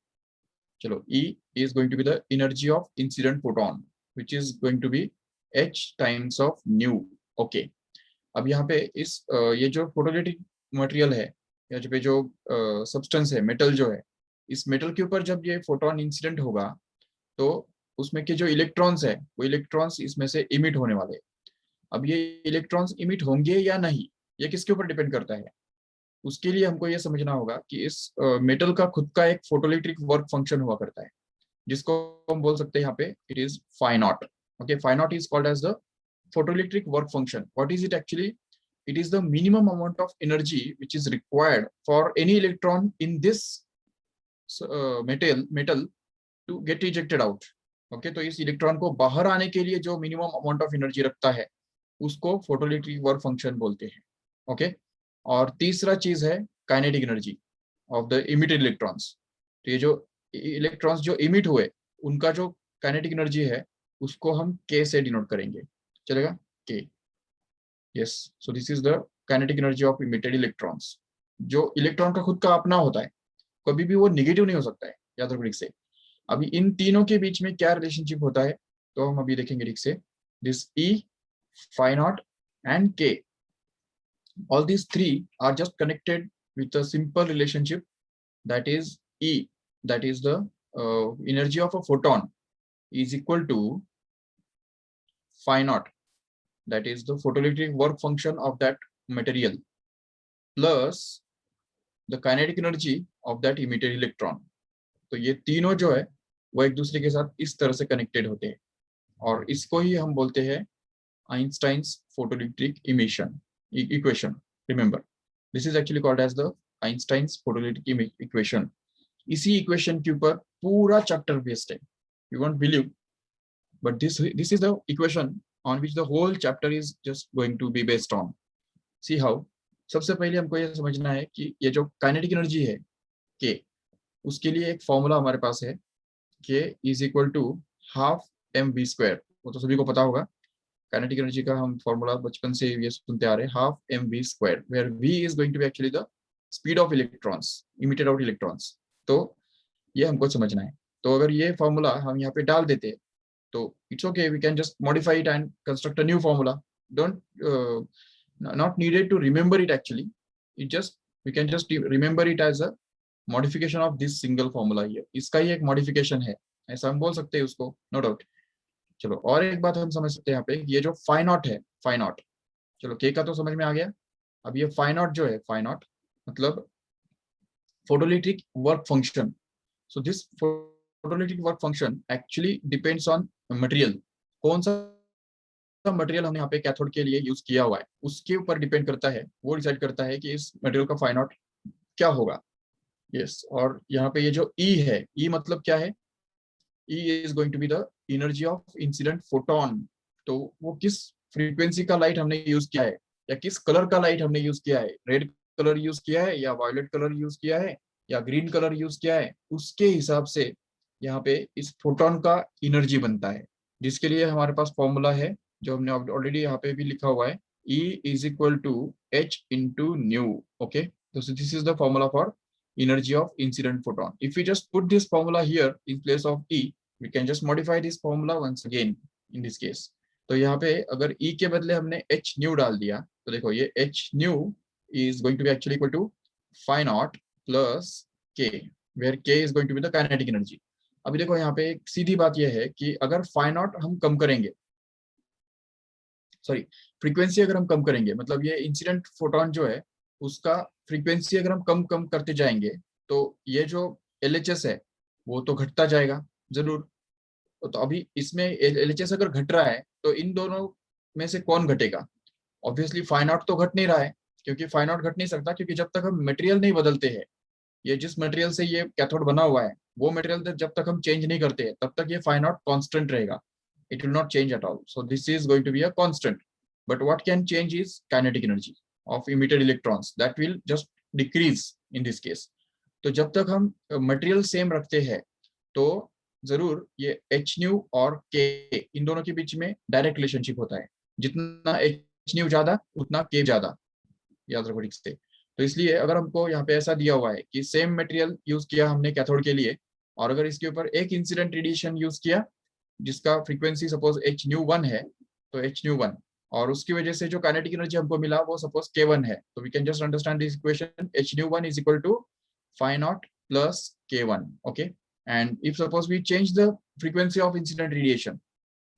चलो, E is going to be the energy of incident photon which is going to be h times of nu. Okay, अब यहाँ पे इस ये जो फोटोलिटिक मटेरियल है या जो पे जो सब्सटेंस है, मेटल जो है, इस मेटल के ऊपर जब ये फोटोन इंसिडेंट होगा तो उसमें के जो इलेक्ट्रॉन्स है वो इलेक्ट्रॉन्स इसमें से इमिट होने वाले हैं। अब ये इलेक्ट्रॉन्स इमिट होंगे या नहीं, ये किसके ऊपर डिपेंड करता है? उसके लिए हमको ये समझना होगा कि इस मेटल का खुद का एक फोटोइलेक्ट्रिक वर्क फंक्शन हुआ करता है, जिसको हम बोल सकते हैं यहाँ पे it is phi naught. Okay, phi naught is called as the photoelectric work function. What is it actually? It is the minimum amount of energy which is required for any electron in this metal to get ejected out. Okay, तो इस electron को बाहर आने के लिए जो minimum amount of energy रखता है उसको फोटोइलेक्ट्रिक वर्क फंक्शन बोलते हैं। ओके, और तीसरा चीज है kinetic energy of the emitted electrons. तो ये जो इलेक्ट्रॉन्स जो इमिट हुए उनका जो काइनेटिक एनर्जी है उसको हम के से डिनोट करेंगे, चलेगा? के, yes. So this is the kinetic energy of emitted electrons. जो इलेक्ट्रॉन का खुद का अपना होता है, कभी भी वो नेगेटिव नहीं हो सकता है, याद रखो ठीक से। अभी इन तीनों के बीच में क्या रिलेशनशिप होता है तो हम अभी देखेंगे ठीक से। This E, phi naught and k, all these three are just connected with a simple relationship, that is E, that is the energy of a photon is equal to phi naught, that is the photoelectric work function of that material, plus the kinetic energy of that emitted electron. तो ये तीनों जो है वो एक दूसरे के साथ इस तरह से कनेक्टेड होते हैं, और इसको ही हम बोलते हैं Einstein's photoelectric emission equation. Remember, this is actually called as the Einstein's photoelectric equation. इसी इक्वेशन के ऊपर पूरा चैप्टर बेस्ड है, you won't believe, but this is the equation on which the whole chapter is just going to be based on. See how? सबसे पहले हमको ये समझना है कि ये जो काइनेटिक एनर्जी है K, उसके लिए एक फॉर्मूला हमारे पास है, K is equal to half mv²। वो तो सभी को पता होगा, काइनेटिक एनर्जी का हम फॉर्मूला बचपन से ये सुनते आ रहे हैं, half mv², where v is going to be actually the speed of electrons, emitted out electrons. तो ये हमको समझना है। तो अगर ये फॉर्मूला हम यहाँ पे डाल देते तो it's okay, we can just modify it and construct a new formula. Don't not needed to remember it actually, it just we can just remember it as a modification of this single formula. ये इसका ही एक modification है, ऐसा हम बोल सकते हैं उसको, नो डाउट। चलो, और एक बात हम समझ सकते हैं यहाँ पे, ये जो फाई नॉट है, फाई नॉट, चलो के का तो समझ में आ गया। अब ये फाई नॉट जो है, फाई नॉट मतलब photoelectric work function. So this photoelectric work function actually depends on material. कौन सा मटेरियल हमने यहाँ पे कैथोड के लिए यूज किया हुआ है उसके ऊपर डिपेंड करता है, वो डिसाइड करता है कि इस मटेरियल का फाई नॉट क्या होगा। यस, और यहाँ पे ये जो ई है, ई मतलब क्या है? E is going to be the energy of incident photon। तो वो किस फ्रीक्वेंसी का लाइट हमने यूज किया है या किस कलर का लाइट हमने यूज किया है, रेड कलर यूज किया है या वायलेट कलर यूज किया है या ग्रीन कलर यूज किया है, उसके हिसाब से यहाँ पे इस फोटोन का एनर्जी बनता है, जिसके लिए हमारे पास फॉर्मूला है जो हमने ऑलरेडी यहाँ पे भी लिखा हुआ है, E is equal to H into nu। Okay, तो this is the formula for energy of incident photon. If we just put this formula here in place of E, we can just modify this formula once again in this case. तो यहाँ पे अगर E के बदले हमने h nu डाल दिया तो देखो ये h nu is going to be actually equal to phi naught plus k, where k is going to be the kinetic energy. अभी देखो यहाँ पे एक सीधी बात यह है कि अगर phi naught हम कम करेंगे, सॉरी फ्रीक्वेंसी अगर हम कम करेंगे, मतलब ये इंसिडेंट फोटोन जो है उसका फ्रीक्वेंसी अगर हम कम कम करते जाएंगे तो ये जो LHS है वो तो घटता जाएगा जरूर। तो अभी इसमें LHS अगर घट रहा है तो इन दोनों में से कौन घटेगा? ऑब्वियसली फाई नॉट तो घट नहीं रहा है, क्योंकि फाई नॉट घट नहीं सकता, क्योंकि जब तक हम मटेरियल नहीं बदलते हैं, ये जिस मटेरियल से ये कैथोड बना हुआ है वो मटेरियल जब तक हम चेंज नहीं करते हैं तब तक ये फाई नॉट कांस्टेंट रहेगा. It will not change at all. So this is going to be a constant. But what can change is kinetic energy of emitted electrons. That will just decrease in this case. तो जब तक हम material same रखते हैं तो जरूर ये h nu और k इन दोनों के बीच में डायरेक्ट रिलेशनशिप होता है. जितना h nu ज्यादा उतना k ज्यादा, याद रखो ठीक से. तो इसलिए अगर हमको यहाँ पे ऐसा दिया हुआ है कि सेम मटेरियल यूज किया हमने कैथोड के लिए, और अगर इसके ऊपर एक इंसिडेंट रेडिएशन यूज किया जिसका फ्रीक्वेंसी सपोज h nu 1 है, तो h nu 1 और उसकी वजह से जो काइनेटिक एनर्जी हमको मिला वो सपोज k1 है, तो we can just understand this equation h nu 1 is equal to phi naught plus k1. Okay, and if suppose we change the frequency of incident radiation,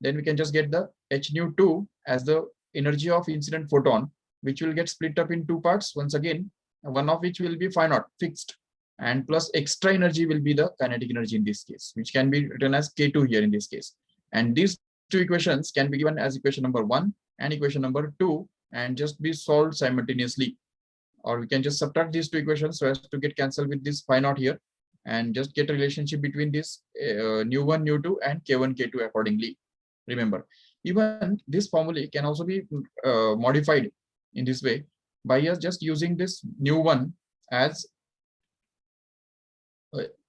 then we can just get the h nu 2 as the energy of incident photon, which will get split up in two parts once again, one of which will be phi naught fixed, and plus extra energy will be the kinetic energy in this case, which can be written as K2 here in this case. And these two equations can be given as equation number 1 and equation number 2 and just be solved simultaneously. Or we can just subtract these two equations so as to get cancelled with this phi naught here and just get a relationship between this nu1, nu2 and K1, K2 accordingly. Remember, even this formula can also be modified in this way by us just using this nu1 as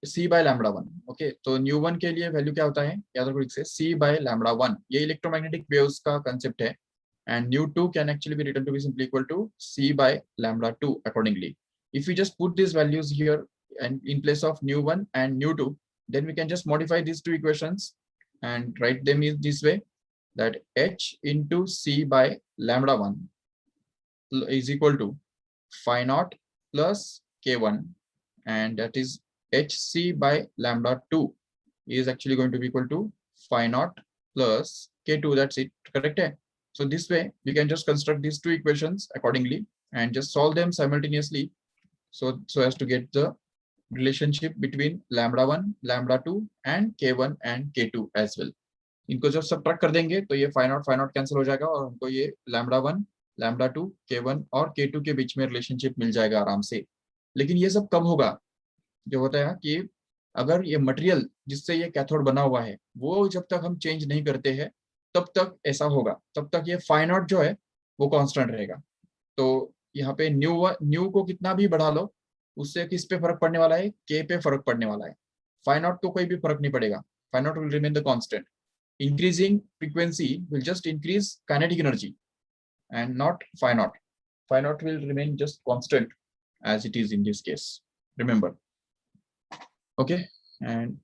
c by lambda 1. Okay, तो new 1 के लिए value क्या होता है, याद रखो से c by lambda 1. ये इलेक्ट्रोमैग्नेटिक वेव्स का कंसेप्ट है. And nu 2 can actually be written to be simply equal to c by lambda 2 accordingly. If we just put these values here and in place of new 1 and new 2, then we can just modify these two equations and write them in this way, that h into c by lambda 1 is equal to phi naught plus k1, and that is hc by lambda 2 is actually going to be equal to phi naught plus k2. That's it, correct? So this way we can just construct these two equations accordingly and just solve them simultaneously, so as to get the relationship between lambda 1, lambda 2 and k1 and k2 as well. इनको जब subtract कर देंगे तो ये phi naught cancel हो जाएगा और हमको ये lambda 1, lambda 2, k1 और k2 के बीच में रिलेशनशिप मिल जाएगा आराम से. लेकिन ये सब कब होगा? जो होता है कि अगर ये मटेरियल जिससे ये कैथोड बना हुआ है वो जब तक हम चेंज नहीं करते हैं तब तक ऐसा होगा, तब तक ये phi naught जो है वो कांस्टेंट रहेगा. तो यहाँ पे न्यू को कितना भी बढ़ा लो उससे किस पे फर्क पड़ने वाला है, k पे फर्क पड़ने वाला है. phi naught को कोई भी फर्क नहीं पड़ेगा, phi naught will remain the constant. Increasing frequency will just increase kinetic energy and not phi naught. Phi naught will remain just constant as it is in this case, remember. Okay and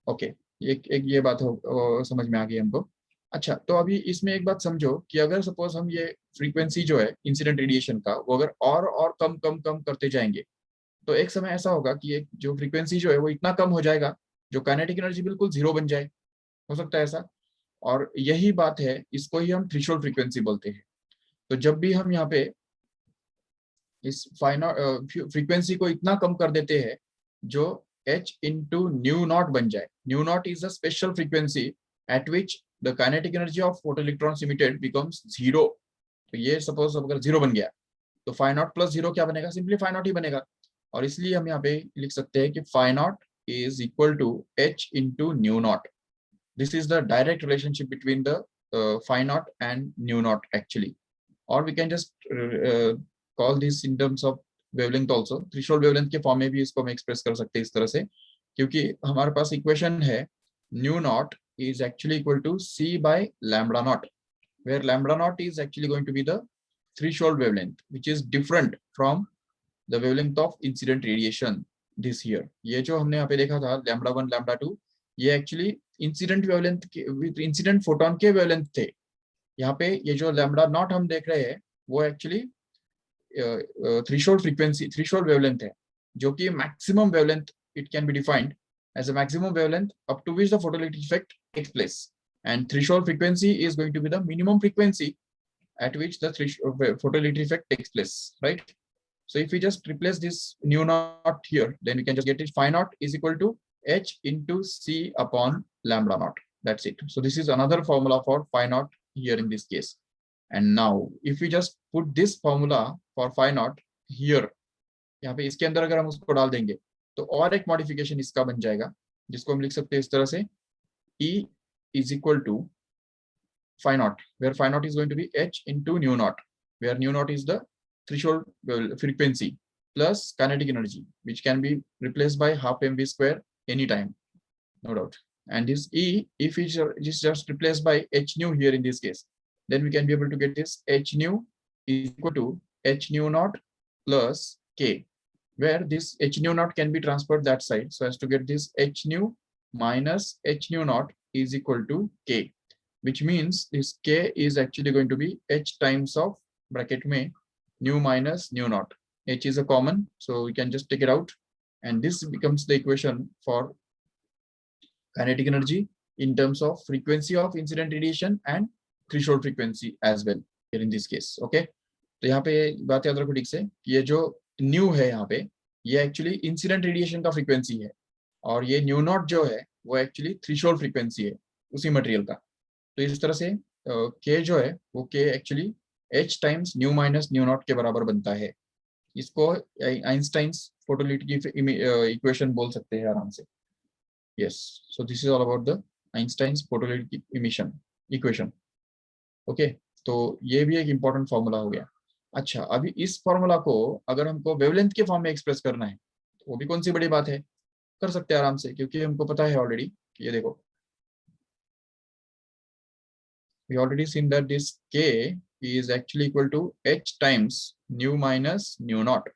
okay, एक ये बात हो समझ में आ गई हमको. अच्छा, तो अभी इसमें एक बात समझो कि अगर सपोज हम ये फ्रीक्वेंसी जो है इंसिडेंट रेडिएशन का वो अगर और कम कम कम करते जाएंगे तो एक समय ऐसा होगा कि ये जो फ्रीक्वेंसी जो है वो इतना कम हो जाएगा जो काइनेटिक एनर्जी बिल्कुल जीरो बन जाए. हो सकता है ऐसा, और यही बात है, इसको ही हम थ्रेशोल्ड फ्रीक्वेंसी बोलते हैं. तो जब भी हम यहाँ पे इस फ्रीक्वेंसी को इतना कम कर देते हैं जो h into nu naught बन जाए. Nu naught is a special frequency at which the kinetic energy of photoelectrons emitted becomes zero. तो ये सपोज अगर जीरो बन गया तो phi naught plus zero क्या बनेगा, सिंपली phi naught ही बनेगा. और इसलिए हम यहाँ पे लिख सकते हैं कि phi naught is equal to h into nu naught. This is the direct relationship between the phi naught and nu naught actually. Or we can just call this in terms of wavelength also. Threshold wavelength के form में भी इसको हम express कर सकते हैं इस तरह से, क्योंकि हमारे पास इक्वेशन है nu naught is actually equal to c by lambda naught, where lambda naught is actually going to be the threshold wavelength which is different from the wavelength of incident radiation this here. ये जो हमने यहाँ पे देखा था lambda 1, lambda 2, ये actually incident wavelength with incident photon के wavelength थे। यहाँ पे ये जो लैम्बडा नॉट हम देख रहे हैं वो actually threshold frequency, threshold wavelength है, जो कि maximum wavelength it can be defined as a maximum wavelength up to which the photoelectric effect takes place, and threshold frequency is going to be the minimum frequency at which the photoelectric effect takes place, right? So if we just replace this nu naught here, then we can just get it phi naught is equal to h into c upon lambda naught. That's it. So this is another formula for phi naught here in this case. And now if we just put this formula for phi naught here, यहाँ पे इसके अंदर अगर हम उसको डाल देंगे तो और एक मॉडिफिकेशन इसका बन जाएगा, जिसको हम लिख सकते हैं इस तरह से, E is equal to phi naught, where phi naught is going to be h into nu naught, where nu naught is the threshold frequency plus kinetic energy, which can be replaced by half mv square anytime, no doubt. And this E, if it is just replaced by h nu here in this case, then we can be able to get this h nu is equal to h nu naught plus k, where this h nu naught can be transferred that side, so as to get this h nu minus h nu naught is equal to k, which means this k is actually going to be h times of bracket mein nu minus nu naught. H is a common, so we can just take it out, and this becomes the equation for kinetic energy in terms of frequency of incident radiation and threshold frequency as well here in this case. Okay, तो यहाँ पे बात याद रखो ठीक से, ये जो न्यू है यहाँ पे ये एक्चुअली इंसिडेंट रेडिएशन का फ्रीक्वेंसी है, और ये न्यू नॉट जो है वो एक्चुअली थ्रेशोल्ड फ्रीक्वेंसी है उसी मटेरियल का। तो इस तरह से के जो है वो के actually h times new minus new not के बराबर बनता है। इसको आइंस्टाइन्स फोटोइलेक्ट्रिक इक्वेशन बोल सकते हैं आराम से। Yes, so this is all about the Einstein's photoelectric emission equation. Okay, तो ये भी एक इंपॉर्टेंट फॉर्मूला हो गया। अच्छा, अभी इस फॉर्मूला को अगर हमको वेवलेंथ के फॉर्म में एक्सप्रेस करना है तो वो भी कौन सी बड़ी बात है, कर सकते हैं आराम से, क्योंकि हमको पता है ऑलरेडी। ये देखो, we already seen that this k is actually equal to h times nu minus nu naught,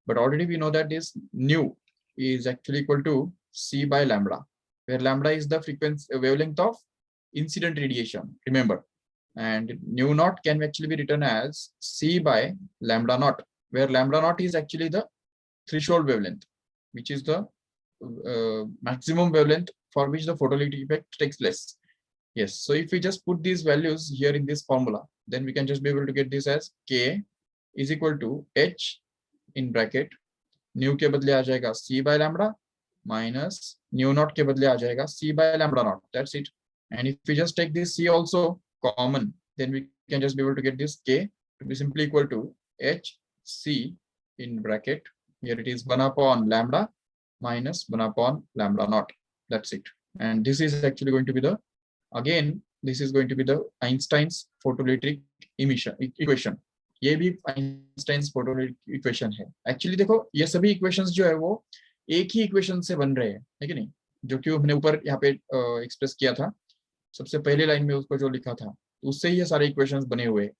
but already we know that this nu is actually equal to c by lambda, where lambda is the frequency wavelength of incident radiation, remember, and nu naught can actually be written as c by lambda naught, where lambda naught is actually the threshold wavelength, which is the maximum wavelength for which the photoelectric effect takes place. Yes, so if we just put these values here in this formula, then we can just be able to get this as k is equal to h in bracket nu के बदले आ जाएगा c by lambda minus nu naught के बदले आ जाएगा c by lambda naught. That's it. And if we just take this c also common, then we can just be able to get this k to be simply equal to h c in bracket, here it is 1 upon lambda minus 1 upon lambda naught. That's it. And this is actually going to be the, again this is going to be the Einstein's photoelectric emission equation. ये भी Einstein's photoelectric equation है। Actually देखो ये सभी equations जो है वो एक ही इक्वेशन से बन रहे हैं, है कि नहीं, जो कि हमने ऊपर यहाँ पे एक्सप्रेस किया था सबसे पहले लाइन में, उसको जो लिखा था उससे ही ये सारे इक्वेशंस बने हुए हैं।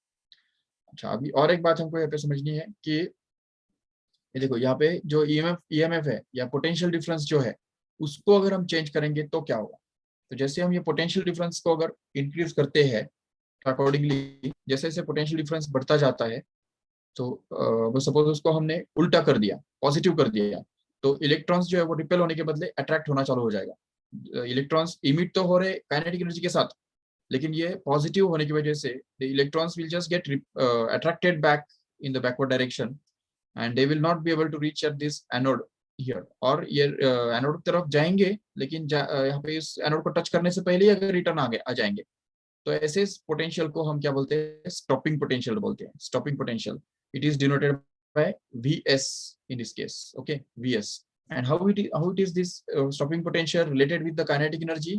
अच्छा, अभी और एक बात हमको यहाँ पे समझनी है कि ये देखो यहाँ पे जो ईएमएफ है या पोटेंशियल डिफरेंस जो है उसको अगर हम चेंज करेंगे तो क्या होगा। तो जैसे हम ये पोटेंशियल डिफरेंस को अगर इंक्रीज करते हैं अकॉर्डिंगली, जैसे जैसे पोटेंशियल डिफरेंस बढ़ता जाता है, तो सपोज उसको हमने उल्टा कर दिया, पॉजिटिव कर दिया, तो इलेक्ट्रॉन्स जो है वो रिपेल होने के बदले अट्रैक्ट होना चालू हो जाएगा। इलेक्ट्रॉन्स इमिट तो हो रहे काइनेटिक एनर्जी के साथ, लेकिन ये पॉजिटिव होने की वजह से the electrons will just get attracted back in the backward direction and they will not be able to reach at this anode here, और ये एनोड की तरफ जाएंगे, लेकिन यहाँ पे इस एनोड को टच करने से पहले ही अगर रिटर्न आ जाएंगे। तो ऐसे पोटेंशियल को हम क्या बोलते हैं, स्टॉपिंग पोटेंशियल बोलते हैं। Stopping potential, it is denoted by Vs in this case, okay, Vs. And how it is this stopping potential related with the kinetic energy?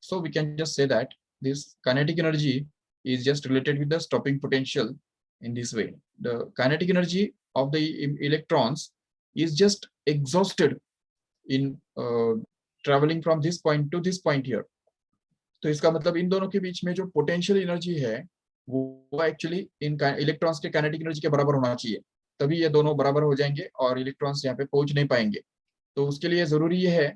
So we can just say that this kinetic energy is just related with the stopping potential in this way. The kinetic energy of the electrons is just exhausted in traveling from this point to this point here. तो इसका मतलब इन दोनों के बीच में जो potential energy है वो actually in electrons के काइनेटिक एनर्जी के बराबर होना चाहिए, तभी ये दोनों बराबर हो जाएंगे और इलेक्ट्रॉन्स यहाँ पे पहुंच नहीं पाएंगे। तो उसके लिए जरूरी ये है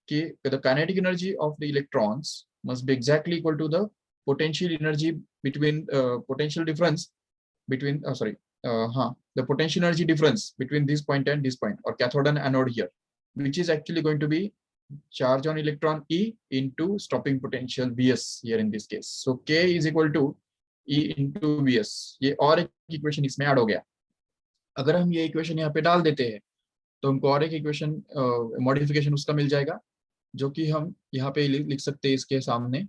कि the kinetic energy of the electrons must be exactly equal to the potential energy between potential difference between the potential energy difference between this point and this point, or cathode and anode here, which is actually going to be charge on electron E into stopping potential Vs here in this case. So K is equal to E into Vs. ये और एक equation इसमें add हो गया. अगर हम ये equation यहाँ पे डाल देते हैं तो हमको और एक इक्वेशन मॉडिफिकेशन उसका मिल जाएगा, जो कि हम यहाँ पे लिख सकते हैं इसके सामने.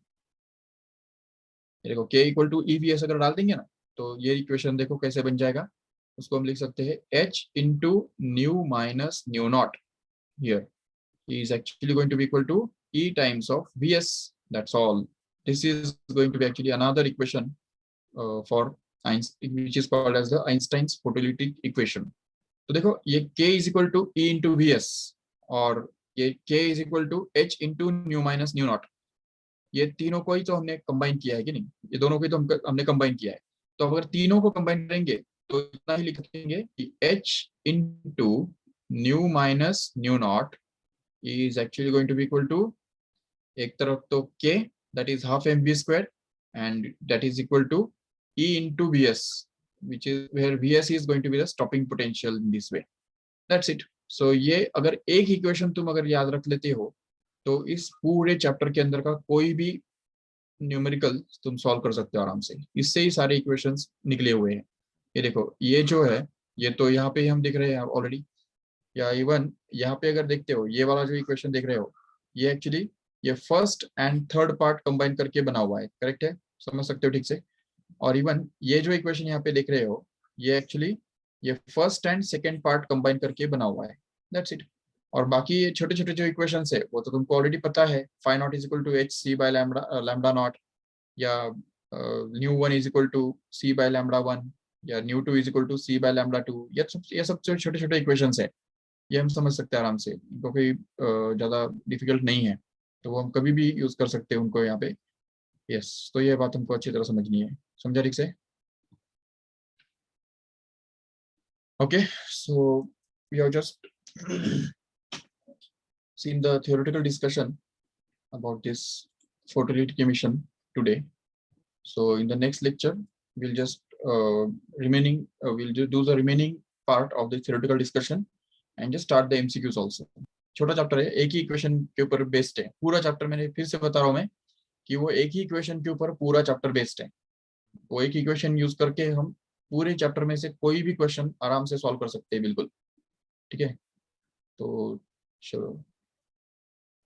देखो K इक्वल टू EVS अगर डाल देंगे ना, तो ये इक्वेशन देखो कैसे बन जाएगा. उसको हम लिख सकते हैं H into new minus new not here is actually going to be equal to E times of Vs. That's all. This is going to be actually another equation for Einstein, which is called as the Einstein's photoelectric equation. तो देखो ये K is equal to E into Vs और ये K is equal to H into new minus new not. ये तीनों को ही तो हमने कंबाइन किया है कि नहीं, ये दोनों को ही तो हमने कंबाइन किया है. तो अगर तीनों को कंबाइन करेंगे तो इतना ही लिखेंगे कि H into new minus new not is actually going to be equal to एक तरफ तो K that is half mv square and that is equal to E into Vs, which is where Vs is going to be the stopping potential in this way. That's it. So ये अगर एक equation तुम अगर याद रख लेते हो तो इस पूरे चैप्टर के अंदर का कोई भी न्यूमेरिकल तुम सॉल्व कर सकते हो आराम से. इससे ही सारे इक्वेशंस निकले हुए हैं. ये देखो ये जो है ये तो यहाँ पे हम दिख रहे हैं ऑलरेडी, या इवन यहाँ पे अगर देखते हो ये वाला जो इक्वेशन देख रहे हो ये एक्चुअली ये first and third part combine करके बना हुआ है. करेक्ट है, समझ सकते हो ठीक से. और इवन ये जो इक्वेशन यहाँ पे देख रहे हो ये एक्चुअली ये first and second part combine करके बना हुआ है. That's it. और बाकी ये छोटे छोटे जो इक्वेशंस है वो तो तुमको ऑलरेडी पता है. Phi naught is equal to h c by lambda naught, या nu one is equal to c by lambda one, या nu two is equal to c by lambda two. ये सब छोटे छोटे इक्वेशंस है, ये हम समझ सकते हैं आराम से. इनको कोई ज़्यादा डिफिकल्ट नहीं है, तो वो हम कभी भी यूज कर सकते हैं उनको यहाँ पे. यस, तो ये बात हमको अच्छी तरह समझनी है. समझा ठीक से? Okay, so we have just seen the theoretical discussion about this photoelectric emission today. So in the next lecture we'll just we'll do the remaining part of the theoretical discussion and just start the MCQs also. छोटा chapter है, एक ही equation के ऊपर based है पूरा chapter. मैंने फिर से बता रहा हूँ मैं कि वो एक ही इक्वेशन के ऊपर पूरा चैप्टर बेस्ड है. वो एक इक्वेशन यूज करके हम पूरे चैप्टर में से कोई भी क्वेश्चन आराम से सॉल्व कर सकते हैं बिल्कुल. ठीक है, तो चलो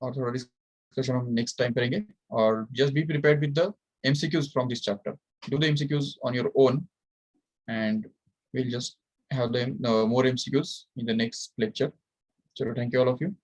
और थोड़ा डिस्कशन हम नेक्स्ट टाइम करेंगे. और just be prepared with the MCQs from this chapter. Do the MCQs on your own and we'll just have the more MCQs in the next lecture. So thank you all of you.